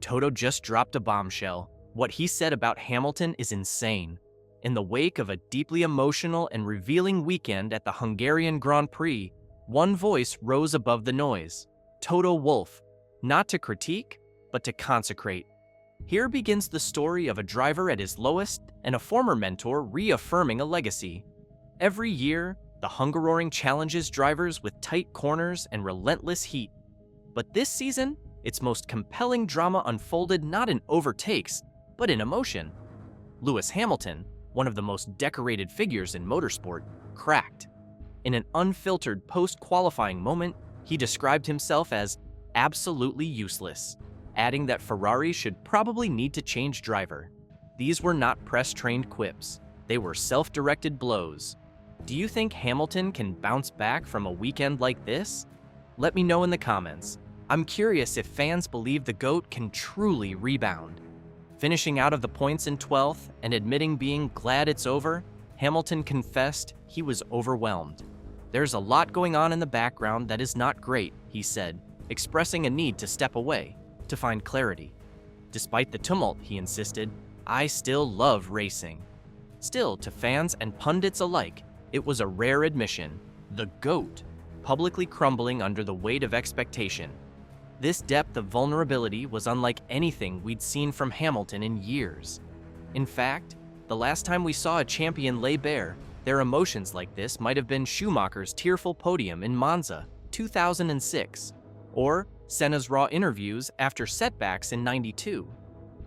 Toto just dropped a bombshell. What he said about Hamilton is insane. In the wake of a deeply emotional and revealing weekend at the Hungarian Grand Prix, one voice rose above the noise: Toto Wolff, not to critique, but to consecrate. Here begins the story of a driver at his lowest and a former mentor reaffirming a legacy. Every year, the Hungaroring challenges drivers with tight corners and relentless heat. But this season, its most compelling drama unfolded not in overtakes, but in emotion. Lewis Hamilton, one of the most decorated figures in motorsport, cracked. In an unfiltered post-qualifying moment, he described himself as absolutely useless, adding that Ferrari should probably need to change driver. These were not press-trained quips. They were self-directed blows. Do you think Hamilton can bounce back from a weekend like this? Let me know in the comments. I'm curious if fans believe the GOAT can truly rebound. Finishing out of the points in 12th and admitting being glad it's over, Hamilton confessed he was overwhelmed. "There's a lot going on in the background that is not great," he said, expressing a need to step away, to find clarity. "Despite the tumult," he insisted, "I still love racing." Still, to fans and pundits alike, it was a rare admission: the GOAT, publicly crumbling under the weight of expectation. This depth of vulnerability was unlike anything we'd seen from Hamilton in years. In fact, the last time we saw a champion lay bare their emotions like this might have been Schumacher's tearful podium in Monza, 2006, or Senna's raw interviews after setbacks in '92.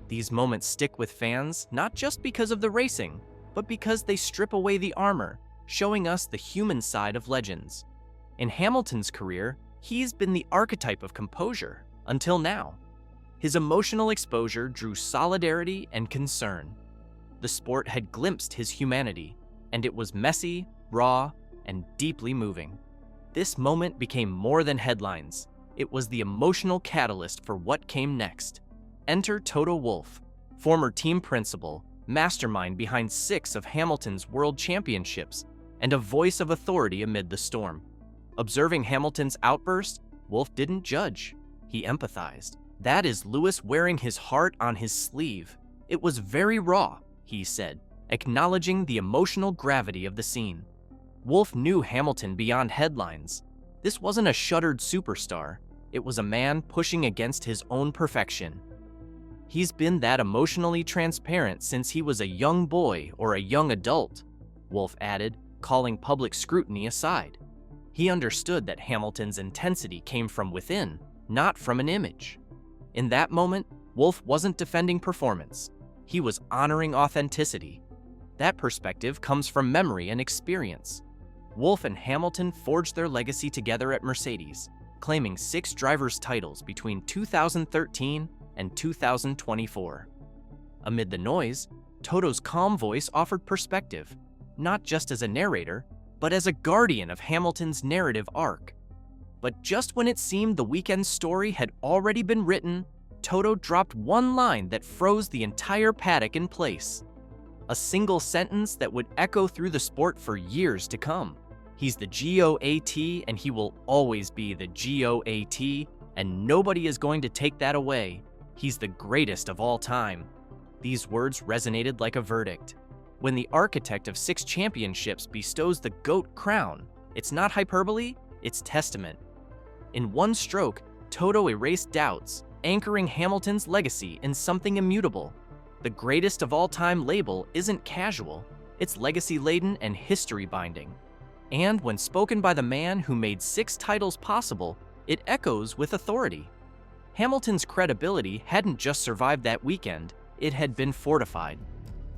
These moments stick with fans not just because of the racing, but because they strip away the armor, showing us the human side of legends. In Hamilton's career, he's been the archetype of composure, until now. His emotional exposure drew solidarity and concern. The sport had glimpsed his humanity, and it was messy, raw, and deeply moving. This moment became more than headlines. It was the emotional catalyst for what came next. Enter Toto Wolff, former team principal, mastermind behind 6 of Hamilton's world championships, and a voice of authority amid the storm. Observing Hamilton's outburst, Wolff didn't judge. He empathized. "That is Lewis wearing his heart on his sleeve. It was very raw," he said, acknowledging the emotional gravity of the scene. Wolff knew Hamilton beyond headlines. This wasn't a shuttered superstar. It was a man pushing against his own perfection. "He's been that emotionally transparent since he was a young boy or a young adult," Wolff added, calling public scrutiny aside. He understood that Hamilton's intensity came from within, not from an image. In that moment, Wolff wasn't defending performance. He was honoring authenticity. That perspective comes from memory and experience. Wolff and Hamilton forged their legacy together at Mercedes, claiming 6 drivers' titles between 2013 and 2024. Amid the noise, Toto's calm voice offered perspective, not just as a narrator, but as a guardian of Hamilton's narrative arc. But just when it seemed the weekend's story had already been written, Toto dropped one line that froze the entire paddock in place. A single sentence that would echo through the sport for years to come. "He's the GOAT, and he will always be the GOAT, and nobody is going to take that away. He's the greatest of all time." These words resonated like a verdict. When the architect of 6 championships bestows the GOAT crown, it's not hyperbole, it's testament. In one stroke, Toto erased doubts, anchoring Hamilton's legacy in something immutable. The greatest of all time label isn't casual, it's legacy-laden and history-binding. And when spoken by the man who made 6 titles possible, it echoes with authority. Hamilton's credibility hadn't just survived that weekend, it had been fortified.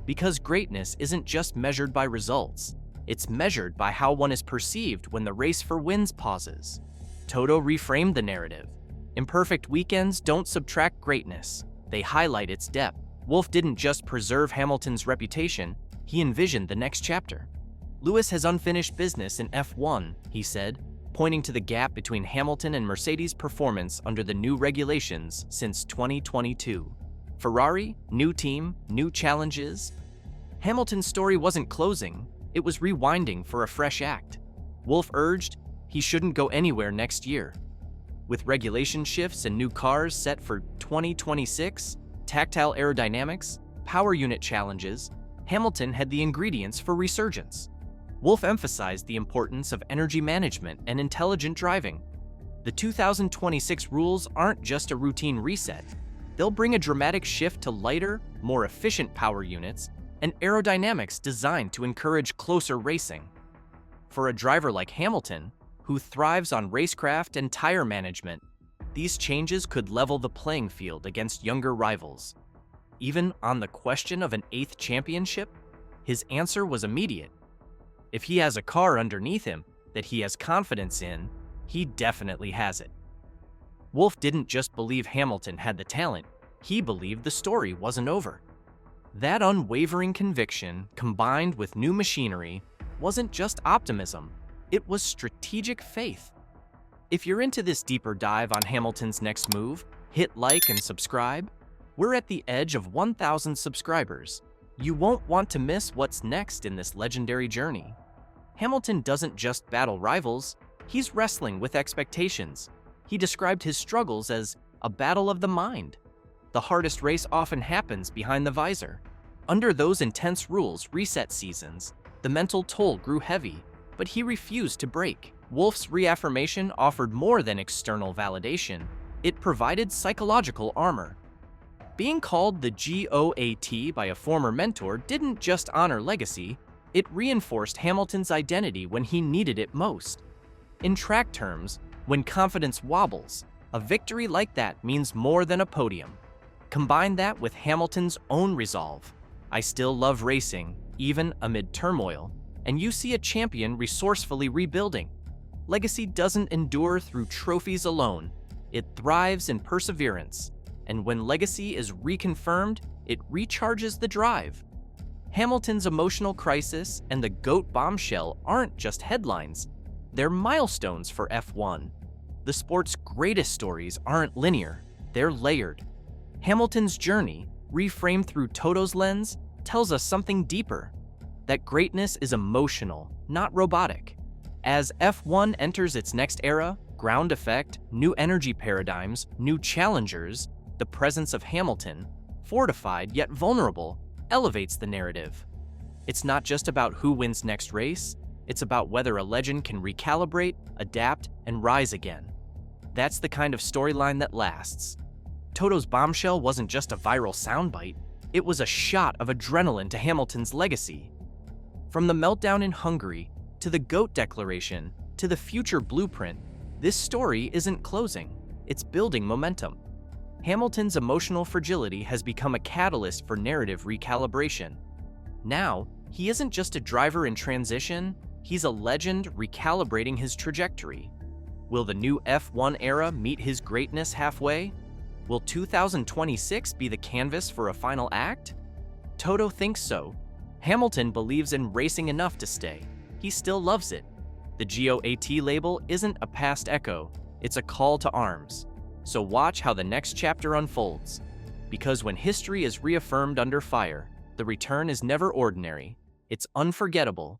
Because greatness isn't just measured by results, it's measured by how one is perceived when the race for wins pauses. Toto reframed the narrative. Imperfect weekends don't subtract greatness, they highlight its depth. Wolff didn't just preserve Hamilton's reputation, he envisioned the next chapter. "Lewis has unfinished business in F1, he said, pointing to the gap between Hamilton and Mercedes' performance under the new regulations since 2022. Ferrari, new team, new challenges. Hamilton's story wasn't closing, it was rewinding for a fresh act. Wolff urged he shouldn't go anywhere next year. With regulation shifts and new cars set for 2026, tactile aerodynamics, power unit challenges, Hamilton had the ingredients for resurgence. Wolff emphasized the importance of energy management and intelligent driving. The 2026 rules aren't just a routine reset. They'll bring a dramatic shift to lighter, more efficient power units and aerodynamics designed to encourage closer racing. For a driver like Hamilton, who thrives on racecraft and tire management, these changes could level the playing field against younger rivals. Even on the question of an 8th championship, his answer was immediate. If he has a car underneath him that he has confidence in, he definitely has it. Wolff didn't just believe Hamilton had the talent, he believed the story wasn't over. That unwavering conviction, combined with new machinery, wasn't just optimism, it was strategic faith. If you're into this deeper dive on Hamilton's next move, hit like and subscribe. We're at the edge of 1,000 subscribers. You won't want to miss what's next in this legendary journey. Hamilton doesn't just battle rivals, he's wrestling with expectations. He described his struggles as a battle of the mind. The hardest race often happens behind the visor. Under those intense rules, reset seasons, the mental toll grew heavy, but he refused to break. Wolff's reaffirmation offered more than external validation. It provided psychological armor. Being called the GOAT by a former mentor didn't just honor legacy, it reinforced Hamilton's identity when he needed it most. In track terms, when confidence wobbles, a victory like that means more than a podium. Combine that with Hamilton's own resolve. I still love racing, even amid turmoil, and you see a champion resourcefully rebuilding. Legacy doesn't endure through trophies alone. It thrives in perseverance. And when legacy is reconfirmed, it recharges the drive. Hamilton's emotional crisis and the GOAT bombshell aren't just headlines. They're milestones for F1. The sport's greatest stories aren't linear, they're layered. Hamilton's journey, reframed through Toto's lens, tells us something deeper. That greatness is emotional, not robotic. As F1 enters its next era, ground effect, new energy paradigms, new challengers, the presence of Hamilton, fortified yet vulnerable, elevates the narrative. It's not just about who wins next race, it's about whether a legend can recalibrate, adapt, and rise again. That's the kind of storyline that lasts. Toto's bombshell wasn't just a viral soundbite, it was a shot of adrenaline to Hamilton's legacy. From the meltdown in Hungary, to the GOAT declaration, to the future blueprint, this story isn't closing, it's building momentum. Hamilton's emotional fragility has become a catalyst for narrative recalibration. Now, he isn't just a driver in transition, he's a legend recalibrating his trajectory. Will the new F1 era meet his greatness halfway? Will 2026 be the canvas for a final act? Toto thinks so. Hamilton believes in racing enough to stay. He still loves it. The GOAT label isn't a past echo, it's a call to arms. So watch how the next chapter unfolds. Because when history is reaffirmed under fire, the return is never ordinary, it's unforgettable,